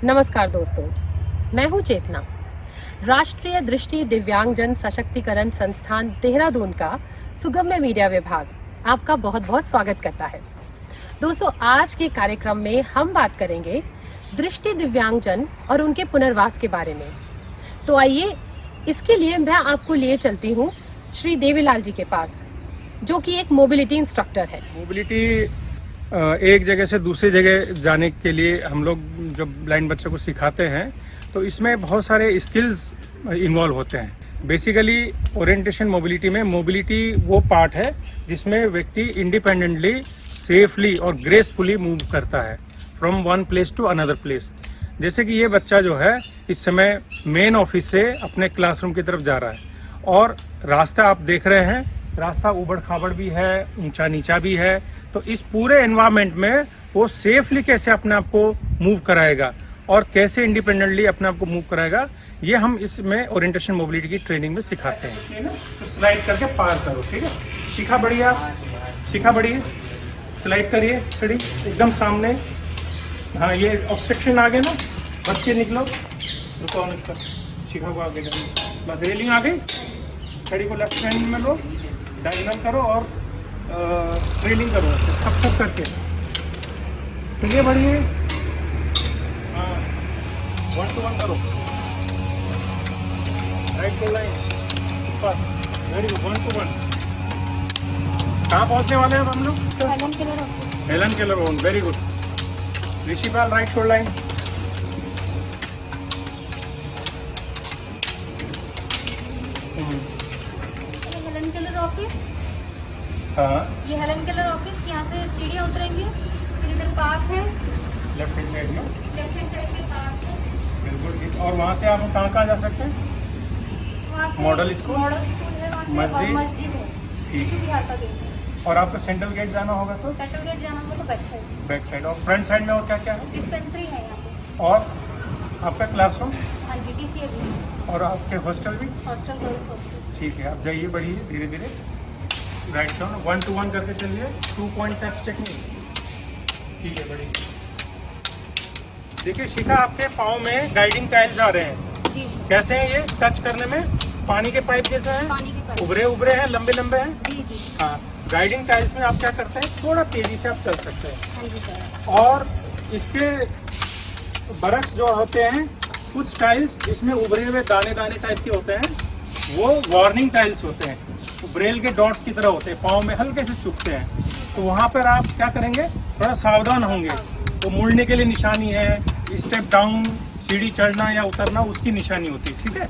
नमस्कार दोस्तों, मैं हूं चेतना। राष्ट्रीय दृष्टि दिव्यांगजन सशक्तिकरण संस्थान देहरादून का सुगम्य मीडिया विभाग आपका बहुत बहुत स्वागत करता है। दोस्तों, आज के कार्यक्रम में हम बात करेंगे दृष्टि दिव्यांगजन और उनके पुनर्वास के बारे में। तो आइए, इसके लिए मैं आपको लिए चलती हूँ श्री देवीलाल जी के पास, जो कि एक मोबिलिटी इंस्ट्रक्टर है। मोबिलिटी एक जगह से दूसरी जगह जाने के लिए हम लोग जब ब्लाइंड बच्चों को सिखाते हैं तो इसमें बहुत सारे स्किल्स इन्वॉल्व होते हैं। बेसिकली ओरिएंटेशन मोबिलिटी में मोबिलिटी वो पार्ट है जिसमें व्यक्ति इंडिपेंडेंटली, सेफली और ग्रेसफुली मूव करता है from one place to another place. जैसे कि ये बच्चा जो है इस समय मेन ऑफिस से अपने क्लासरूम की तरफ जा रहा है और रास्ता आप देख रहे हैं, रास्ता ऊबड़ खाबड़ भी है, ऊंचा नीचा भी है। तो इस पूरे एनवायरनमेंट में वो सेफली कैसे अपने आप को मूव कराएगा और कैसे इंडिपेंडेंटली अपने आप को मूव कराएगा, ये हम इसमें ओरिएंटेशन मोबिलिटी की ट्रेनिंग में सिखाते हैं। तो स्लाइड करके पार करो, ठीक है। शिखा बढ़िया, शिखा बढ़िए, स्लाइड करिए, सीढ़ी एकदम सामने। हाँ, ये ऑब्स्ट्रक्शन आ गए ना, बच्चे निकलो, रुको अनुष्का, शिखा को आगे करो, बस रेलिंग आ गई। छड़ी को लेफ्ट हैंड में लो, डायगोनल करो और ट्रेलिंग करो, थप थप करके। चलिए बढ़िए, हाँ, 1 to 1 करो, right to line, very good, 1 to 1। कहाँ पहुँचने वाले हैं हम लोग? Helen Keller, very good. Rishipal, right shoulder line. Helen Keller office, हाँ, ये हेलन केलर ऑफिस, यहाँ से सीढ़ियाँ उतरेंगे, फिर इधर पार्क है, लेफ्ट हैंड साइड में, लेफ्ट हैंड साइड में पार्क है। बिल्कुल ठीक। और वहाँ से आप कहाँ जा सकते हैं? वहाँ से मॉडल स्कूल है, वहाँ से मस्जिद, और मस्जिद है, ठीक। कृषि विहार का गेट है। और आपको सेंट्रल गेट जाना होगा तो सेंट्रल गेट जाना होगा तो बैक साइड, और फ्रंट साइड में और क्या क्या है? डिस्पेंसरी है यहाँ पे। और आपका क्लासरूम हाँ जी, DCA भी, और आपके हॉस्टल भी, हॉस्टल, गर्ल्स हॉस्टल। ठीक है। आप जाइए, बढ़िए धीरे धीरे, राइट टर्न 1 to 1 करके चलिए। 2 point टच टेक्निक, ठीक है, बढ़िए। देखिए शिखा, आपके पाँव में गाइडिंग टाइल्स आ रहे हैं, जी कैसे हैं ये टच करने में? पानी के पाइप जैसे हैं, पानी के पास, उभरे उभरे हैं, लंबे लंबे हैं। जी जी, हाँ, गाइडिंग टाइल्स में आप क्या करते हैं, थोड़ा तेजी से आप चल सकते हैं। हाँ जी सर। और इसके बरक्स जो होते हैं, कुछ टाइल्स इसमें उभरे हुए दाने दाने टाइप के होते हैं, वो वार्निंग टाइल्स होते हैं, तो ब्रेल के डॉट्स की तरह होते हैं, पाँव में हल्के से चुभते हैं। तो वहाँ पर आप क्या करेंगे, थोड़ा सावधान होंगे। तो मुड़ने के लिए निशानी है, स्टेप डाउन, सीढ़ी चढ़ना या उतरना, उसकी निशानी होती है, ठीक है।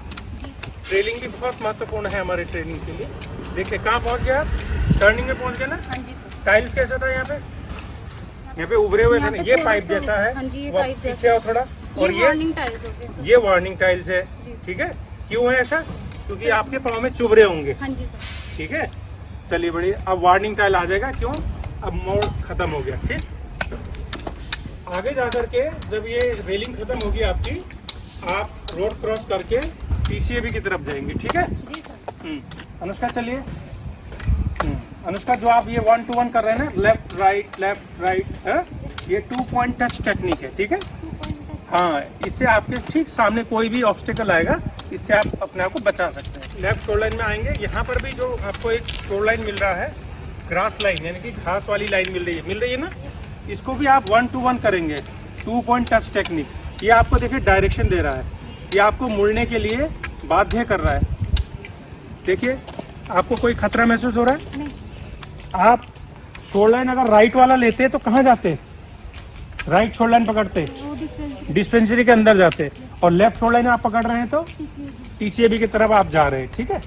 ट्रेनिंग भी बहुत महत्वपूर्ण है हमारे ट्रेनिंग के लिए। देखिए कहाँ पहुँच गया, टर्निंग में पहुँच गया ना। हाँ जी सर। टाइल्स कैसा था यहाँ पे? यहाँ पे उभरे हुए थे ना, ये पाइप जैसा है। हाँ जी, ये वो पाइप पीछे जैसा। आओ थोड़ा। और ये वार्निंग टाइल्स हो गए। ये वार्निंग टाइल्स है, ठीक है। क्यों है ऐसा? क्योंकि आपके पाँव में चुभ रहे होंगे, हाँ जी सर। ठीक है। चलिए बढ़िया, अब वार्निंग टाइल आ जाएगा। क्यों? अब मोड़ खत्म हो गया, ठीक। आगे जा करके जब ये रेलिंग खत्म होगी आपकी, आप रोड क्रॉस करके PCAB की तरफ जाएंगे, ठीक है। जी सर। अनुष्का चलिए। अनुष्का, जो आप ये 1 to 1 कर रहे हैं ना, लेफ्ट राइट है, ये 2 point टच टेक्निक है, ठीक है। हाँ, इससे आपके ठीक सामने कोई भी ऑब्स्टिकल आएगा, इससे आप अपने आप को बचा सकते हैं। लेफ्ट शोल्डर लाइन में आएंगे, यहाँ पर भी जो आपको एक शोल्डर लाइन मिल रहा है, ग्रास लाइन यानी कि घास वाली लाइन मिल रही है ना, इसको भी आप 1 to 1 करेंगे। 2 point टच टेक्निक, ये आपको देखिए डायरेक्शन दे रहा है, ये आपको मुड़ने के लिए बाध्य कर रहा है। देखिए, आपको कोई खतरा महसूस हो रहा है? नहीं। आप शोल्डर लाइन अगर राइट वाला लेते तो कहाँ जाते? राइट शोल्डर लाइन पकड़ते, डिस्पेंसरी के अंदर जाते। और लेफ्ट शोल्डर लाइन आप पकड़ रहे हैं तो TCAB की तरफ आप जा रहे हैं, ठीक है।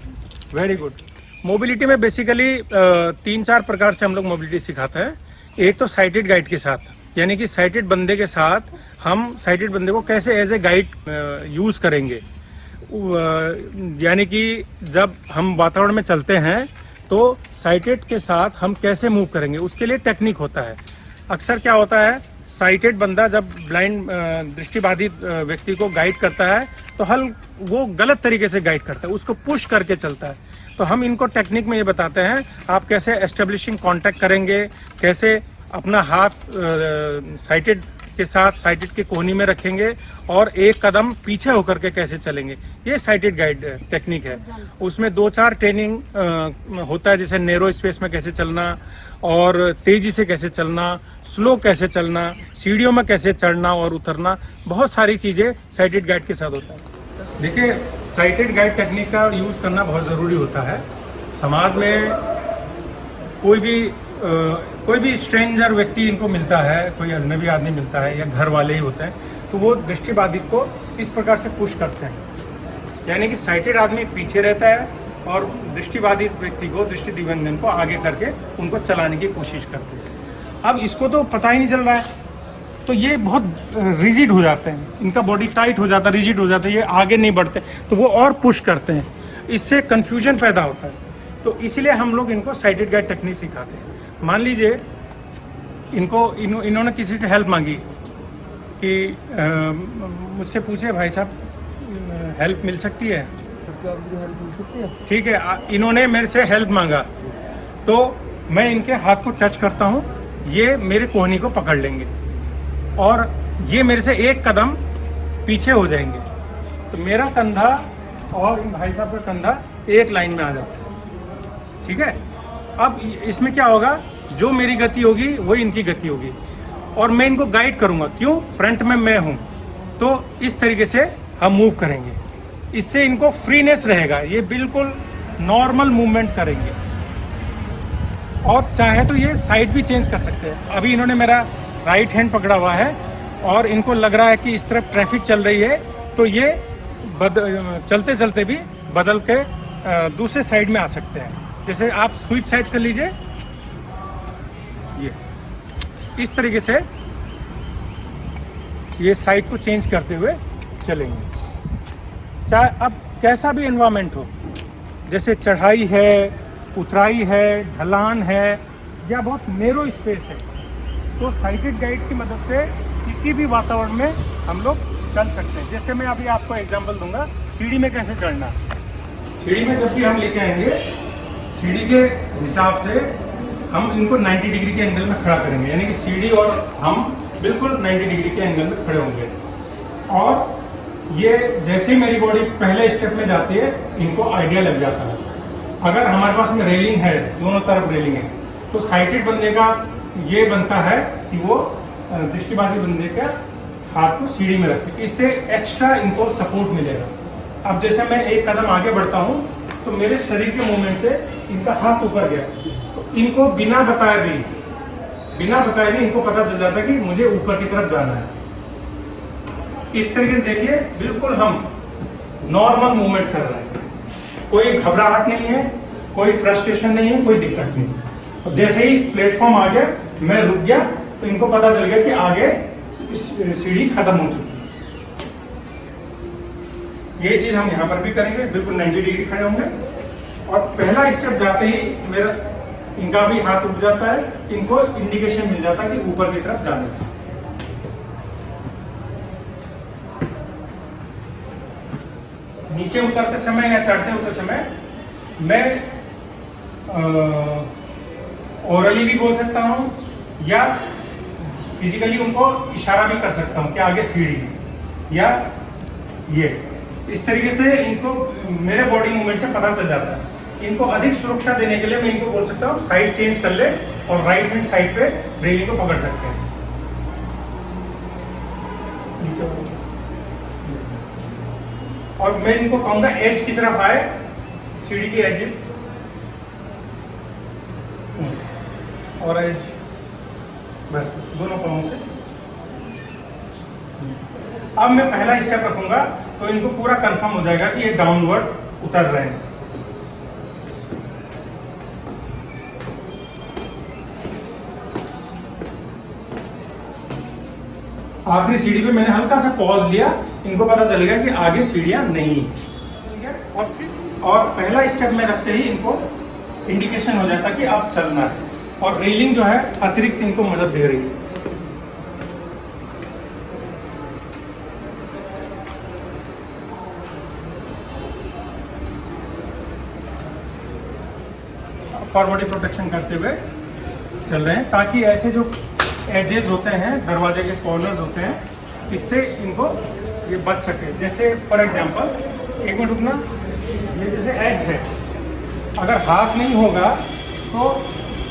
Very good. मोबिलिटी में बेसिकली 3-4 प्रकार से हम लोग मोबिलिटी सिखाते हैं। एक तो साइटेड गाइड के साथ, यानी कि साइटेड बंदे के साथ हम साइटेड बंदे को कैसे एज ए गाइड यूज़ करेंगे। यानी कि जब हम वातावरण में चलते हैं तो साइटेड के साथ हम कैसे मूव करेंगे, उसके लिए टेक्निक होता है। अक्सर क्या होता है, साइटेड बंदा जब ब्लाइंड दृष्टिबाधित व्यक्ति को गाइड करता है तो वो गलत तरीके से गाइड करता है, उसको पुश करके चलता है। तो हम इनको टेक्निक में ये बताते हैं आप कैसे एस्टेब्लिशिंग कांटेक्ट करेंगे, कैसे अपना हाथ साइटेड के साथ साइटेड के कोहनी में रखेंगे और एक कदम पीछे होकर के कैसे चलेंगे। ये साइटेड गाइड टेक्निक है। उसमें 2-4 ट्रेनिंग होता है, जैसे नैरो स्पेस में कैसे चलना और तेजी से कैसे चलना, स्लो कैसे चलना, सीढ़ियों में कैसे चढ़ना और उतरना, बहुत सारी चीज़ें साइटेड गाइड के साथ होता है। देखिए, साइटेड गाइड टेक्निक का यूज़ करना बहुत ज़रूरी होता है। समाज में कोई भी स्ट्रेंजर व्यक्ति इनको मिलता है, कोई अजनबी आदमी मिलता है या घर वाले ही होते हैं, तो वो दृष्टिबाधित को इस प्रकार से पुश करते हैं, यानी कि साइटेड आदमी पीछे रहता है और दृष्टिबाधित व्यक्ति को, दृष्टि दिव्यांगजन को आगे करके उनको चलाने की कोशिश करते हैं। अब इसको तो पता ही नहीं चल रहा है, तो ये बहुत रिजिड हो जाते हैं, इनका बॉडी टाइट हो जाता है, रिजिड हो जाता है, ये आगे नहीं बढ़ते, तो वो और पुश करते हैं, इससे कन्फ्यूजन पैदा होता है। तो इसीलिए हम लोग इनको साइटेड गाइड टेक्निक सिखाते हैं। मान लीजिए इन्होंने किसी से हेल्प मांगी कि मुझसे पूछे भाई साहब हेल्प मिल सकती है, हेल्प मिल सकती है। ठीक है, इन्होंने मेरे से हेल्प मांगा तो मैं इनके हाथ को टच करता हूँ, ये मेरे कोहनी को पकड़ लेंगे और ये मेरे से एक कदम पीछे हो जाएंगे, तो मेरा कंधा और इन भाई साहब का कंधा एक लाइन में आ जाता है। ठीक है, अब इसमें क्या होगा, जो मेरी गति होगी वही इनकी गति होगी और मैं इनको गाइड करूंगा। क्यों? फ्रंट में मैं हूं, तो इस तरीके से हम मूव करेंगे, इससे इनको फ्रीनेस रहेगा, ये बिल्कुल नॉर्मल मूवमेंट करेंगे और चाहे तो ये साइड भी चेंज कर सकते हैं। अभी इन्होंने मेरा राइट हैंड पकड़ा हुआ है और इनको लग रहा है कि इस तरफ ट्रैफिक चल रही है, तो ये चलते चलते भी बदल के दूसरे साइड में आ सकते हैं। जैसे आप स्विच साइड कर लीजिए, ये इस तरीके से ये साइड को चेंज करते हुए चलेंगे। चाहे अब कैसा भी एनवायरनमेंट हो, जैसे चढ़ाई है, उतराई है, ढलान है या बहुत नैरो स्पेस है, तो साइटेड गाइड की मदद से किसी भी वातावरण में हम लोग चल सकते हैं। जैसे मैं अभी आपको एग्जांपल दूंगा, सीढ़ी में कैसे चढ़ना। सीढ़ी में जब भी हम लेके आएंगे, सीढ़ी के हिसाब से हम इनको 90 डिग्री के एंगल में खड़ा करेंगे, यानी कि सीढ़ी और हम बिल्कुल 90 डिग्री के एंगल में खड़े होंगे और ये जैसे ही मेरी बॉडी पहले स्टेप में जाती है, इनको आइडिया लग जाता है। अगर हमारे पास में रेलिंग है, दोनों तरफ रेलिंग है, तो साइटेड बंदे का ये बनता है कि वो दृष्टिबाधित बंदे का हाथ को सीढ़ी में रखे, इससे एक्स्ट्रा इनको सपोर्ट मिलेगा। अब जैसे मैं एक कदम आगे बढ़ता हूँ तो मेरे शरीर के मूवमेंट से इनका हाथ ऊपर गया, तो इनको बिना बताए भी इनको पता चल जाता है कि मुझे ऊपर की तरफ जाना है। इस तरीके से देखिए, बिल्कुल हम नॉर्मल मूवमेंट कर रहे हैं, कोई घबराहट नहीं है, कोई फ्रस्ट्रेशन नहीं है, कोई दिक्कत नहीं। तो जैसे ही प्लेटफॉर्म आ गया, मैं रुक गया, तो इनको पता चल गया कि आगे सीढ़ी खत्म हो चुकी है। ये चीज हम यहाँ पर भी करेंगे, बिल्कुल 90 डिग्री खड़े होंगे और पहला स्टेप जाते ही मेरा इनका भी हाथ रुक जाता है, इनको इंडिकेशन मिल जाता है कि ऊपर की तरफ जाना है। नीचे उतरते समय या चढ़ते उतरते समय मैं ओरली भी बोल सकता हूँ या फिजिकली उनको इशारा भी कर सकता हूँ कि आगे सीढ़ी या ये, इस तरीके से इनको मेरे बॉडी मूवमेंट से पता चल जाता है। इनको अधिक सुरक्षा देने के लिए मैं इनको बोल सकता हूँ साइड चेंज कर ले और राइट हैंड साइड पे रेलिंग को पकड़ सकते हैं। और मैं इनको कहूंगा एज की तरफ आए, सीढ़ी की एज और एज, बस दोनों पाँव से। अब मैं पहला स्टेप रखूंगा तो इनको पूरा कंफर्म हो जाएगा कि ये डाउनवर्ड उतर रहे हैं। आखिरी सीढ़ी पे मैंने हल्का सा पॉज लिया, इनको पता चलेगा कि आगे सीढ़ियां नहीं है। और पहला स्टेप में रखते ही इनको इंडिकेशन हो जाता कि अब चलना है, और रेलिंग जो है अतिरिक्त इनको मदद दे रही है। अपर बॉडी प्रोटेक्शन करते हुए चल रहे हैं, ताकि ऐसे जो एजेस होते हैं, दरवाजे के कॉर्नर्स होते हैं, इससे इनको ये बच सके। जैसे फॉर एग्जांपल, एक मिनट रुकना, ये जैसे एज है, अगर हाथ नहीं होगा तो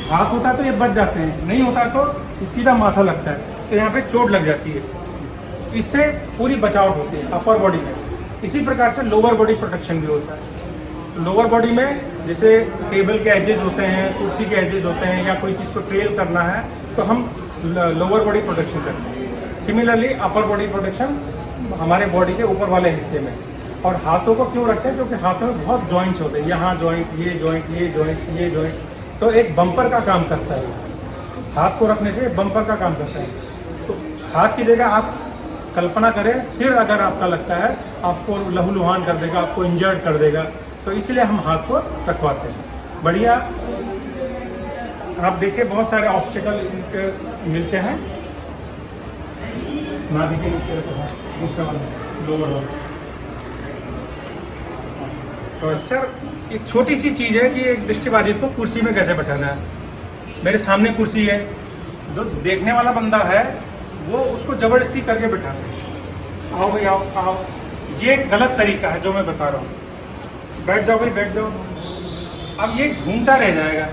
हाथ होता है तो ये बच जाते हैं, नहीं होता तो सीधा माथा लगता है, तो यहाँ पे चोट लग जाती है। इससे पूरी बचाव होती है अपर बॉडी में। इसी प्रकार से लोअर बॉडी प्रोटेक्शन भी होता है। लोअर बॉडी में जैसे टेबल के एजेस होते हैं, कुर्सी के एजेस होते हैं, या कोई चीज़ को ट्रेल करना है तो हम लोअर बॉडी प्रोटेक्शन करते हैं। सिमिलरली अपर बॉडी प्रोटेक्शन हमारे बॉडी के ऊपर वाले हिस्से में। और हाथों को क्यों रखते हैं? क्योंकि हाथों में बहुत जॉइंट्स होते हैं, यहाँ जॉइंट, ये जॉइंट, ये जॉइंट, ये जॉइंट, तो एक बम्पर का काम करता है। हाथ को रखने से बम्पर का काम करता है। तो हाथ की जगह आप कल्पना करें, सिर अगर आपका लगता है आपको लहूलुहान कर देगा, आपको इंजर्ड कर देगा, तो इसलिए हम हाथ को रखवाते हैं। बढ़िया, आप देखिए बहुत सारे ऑब्स्टिकल मिलते हैं। ना देखिए नीचे दूसरा वाला, लोअर वाला। तो सर एक छोटी सी चीज़ है कि एक दृष्टिबाधित को कुर्सी में कैसे बैठाना है। मेरे सामने कुर्सी है, जो देखने वाला बंदा है वो उसको जबरदस्ती करके बैठाते हैं। आओ भाई, आओ आओ, ये गलत तरीका है जो मैं बता रहा हूँ। बैठ जाओ भाई, बैठ जाओ। अब ये घूमता रह जाएगा,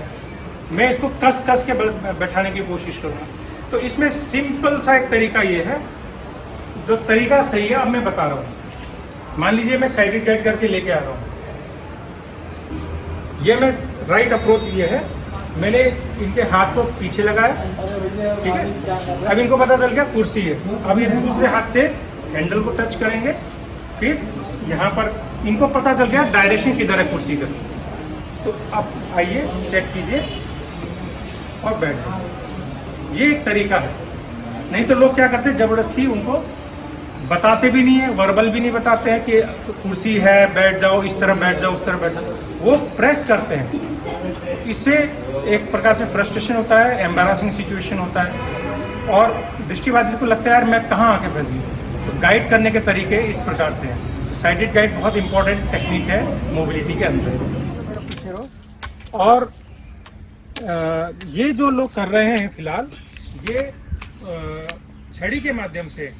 मैं इसको कस कस के बैठाने की कोशिश करूँगा। तो इसमें सिंपल सा एक तरीका ये है, जो तरीका सही है अब मैं बता रहा हूँ। मान लीजिए मैं साइडेड गाइड करके लेके आ रहा हूँ, ये मैं राइट अप्रोच ये है, मैंने इनके हाथ को पीछे लगाया, ठीक है। अब इनको पता चल गया कुर्सी है, अब ये दूसरे हाथ से हैंडल को टच करेंगे, फिर यहाँ पर इनको पता चल गया डायरेक्शन किधर है कुर्सी का। तो अब आइए चेक कीजिए और बैठ। ये एक तरीका है। नहीं तो लोग क्या करते हैं, जबरदस्ती उनको बताते भी नहीं है, वर्बल भी नहीं बताते हैं कि कुर्सी है, बैठ जाओ, इस तरह बैठ जाओ, उस तरह बैठ जाओ, वो प्रेस करते हैं। इससे एक प्रकार से फ्रस्ट्रेशन होता है, एम्बैरेसिंग सिचुएशन होता है, और दृष्टिबाधित को लगता है यार मैं कहाँ आके फंसी। तो गाइड करने के तरीके इस प्रकार से हैं। साइडेड गाइड बहुत इंपॉर्टेंट टेक्निक है मोबिलिटी के अंदर। और ये जो लोग कर रहे हैं फिलहाल, ये छड़ी के माध्यम से,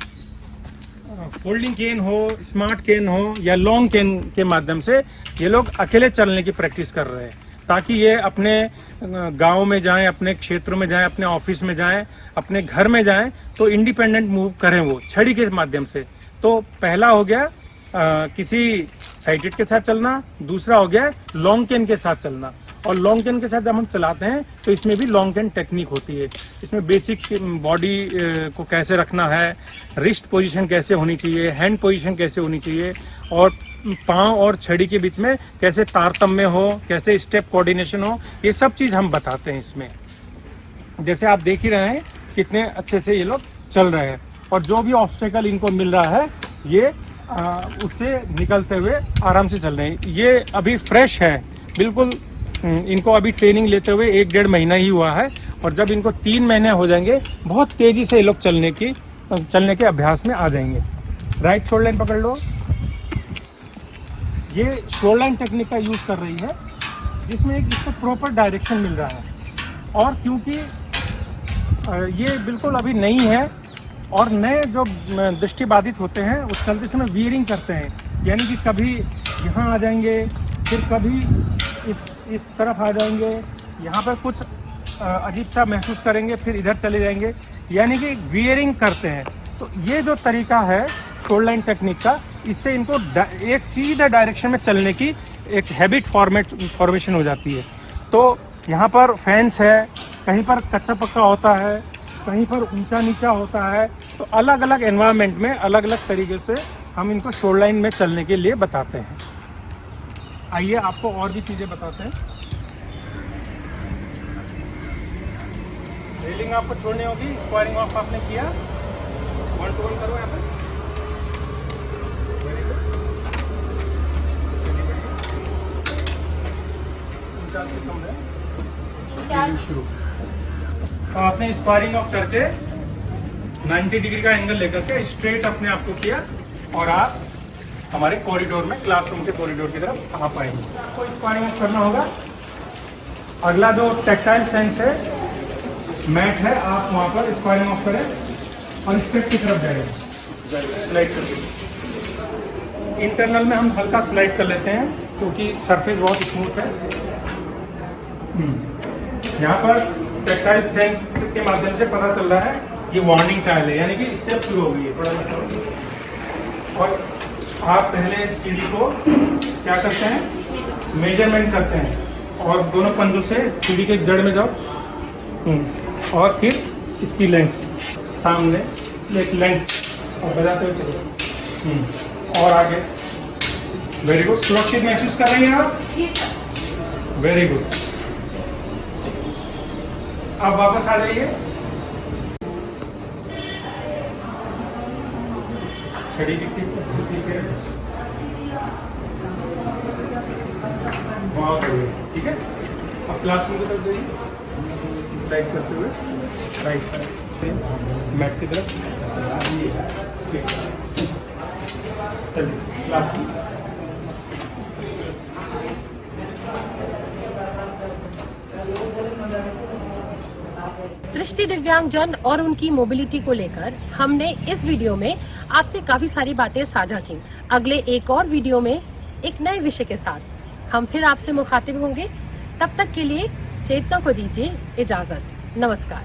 फोल्डिंग केन हो, स्मार्ट केन हो या लॉन्ग केन के माध्यम से ये लोग अकेले चलने की प्रैक्टिस कर रहे हैं, ताकि ये अपने गांव में जाएं, अपने क्षेत्र में जाएं, अपने ऑफिस में जाएं, अपने घर में जाएं, तो इंडिपेंडेंट मूव करें वो छड़ी के माध्यम से। तो पहला हो गया किसी साइडेड के साथ चलना, दूसरा हो गया लॉन्ग केन के साथ चलना। और लॉन्ग केन के साथ जब हम चलाते हैं तो इसमें भी लॉन्ग केन टेक्निक होती है। इसमें बेसिक बॉडी को कैसे रखना है, रिस्ट पोजीशन कैसे होनी चाहिए, हैंड पोजीशन कैसे होनी चाहिए, और पाँव और छड़ी के बीच में कैसे तारतम्य हो, कैसे स्टेप कोऑर्डिनेशन हो, ये सब चीज़ हम बताते हैं इसमें। जैसे आप देख ही रहे हैं कितने अच्छे से ये लोग चल रहे हैं, और जो भी ऑब्स्टेकल इनको मिल रहा है ये उससे निकलते हुए आराम से चल रहे हैं। ये अभी फ्रेश है बिल्कुल, इनको अभी ट्रेनिंग लेते हुए 1-1.5 महीना ही हुआ है, और जब इनको 3 महीने हो जाएंगे बहुत तेज़ी से ये लोग चलने के अभ्यास में आ जाएंगे। राइट शोल्डर लाइन पकड़ लो। ये शोल्डर लाइन टेक्निक का यूज़ कर रही है, जिसमें एक इसको प्रॉपर डायरेक्शन मिल रहा है। और क्योंकि ये बिल्कुल अभी नई है, और नए जो दृष्टिबाधित होते हैं उस चलते समय वियरिंग करते हैं, यानी कि कभी यहाँ आ जाएंगे, फिर कभी इस तरफ आ जाएंगे, यहाँ पर कुछ अजीब सा महसूस करेंगे, फिर इधर चले जाएंगे, यानी कि वियरिंग करते हैं। तो ये जो तरीका है शोल्डर लाइन टेक्निक का, इससे इनको एक सीधा डायरेक्शन में चलने की एक हैबिट फॉर्मेशन हो जाती है। तो यहाँ पर फेंस है, कहीं पर कच्चा पक्का होता है, कहीं पर ऊंचा नीचा होता है, तो अलग अलग एनवायरनमेंट में अलग अलग तरीके से हम इनको शोल्डर लाइन में चलने के लिए बताते हैं। आइए आपको और भी चीज़ें बताते हैं। रेलिंग आपको छोड़नी होगी, स्क्वायरिंग ऑफ आपने किया, 1 to 1 करो यहाँ पर। वेरी गुड, कम है शुरू। तो आपने स्क्वायरिंग ऑफ करके 90 डिग्री का एंगल लेकर के स्ट्रेट अपने आप को किया, और आप हमारे कॉरिडोर में, क्लासरूम के कॉरिडोर की तरफ आ पाएंगे। तो स्क्वायरिंग ऑफ करना होगा। अगला जो टेक्टाइल सेंस है, मैट है, आप वहाँ पर स्क्वायरिंग ऑफ करें और स्टेप की तरफ जाएंगे स्लाइड करके। इंटरनल में हम हल्का स्लाइड कर लेते हैं क्योंकि सरफेस बहुत स्मूथ है। यहाँ पर टेक्टाइल सेंस के माध्यम से पता चल रहा है ये वार्निंग टाइल है, यानी कि स्टेप शुरू हो गई है थोड़ा मतलब। और आप पहले सीढ़ी को क्या करते हैं, मेजरमेंट करते हैं और दोनों पंजों से सीढ़ी के जड़ में जाओ और फिर इसकी लेंथ सामने एक लेंथ और बजाते हुए चलो और आगे। Very good. सुरक्षित महसूस कर रही हैं आप? Very good. अब वापस आ जाइए। छड़ी दिखती है, बहुत बढ़िया, ठीक है। अब क्लासरूम की तरफ जाइए, स्लाइड करते हुए राइट मैट की तरफ। चलिए क्लासरूम। दृष्टि दिव्यांगजन और उनकी मोबिलिटी को लेकर हमने इस वीडियो में आपसे काफी सारी बातें साझा की। अगले एक और वीडियो में एक नए विषय के साथ हम फिर आपसे मुखातिब होंगे। तब तक के लिए चेतना को दीजिए इजाजत। नमस्कार।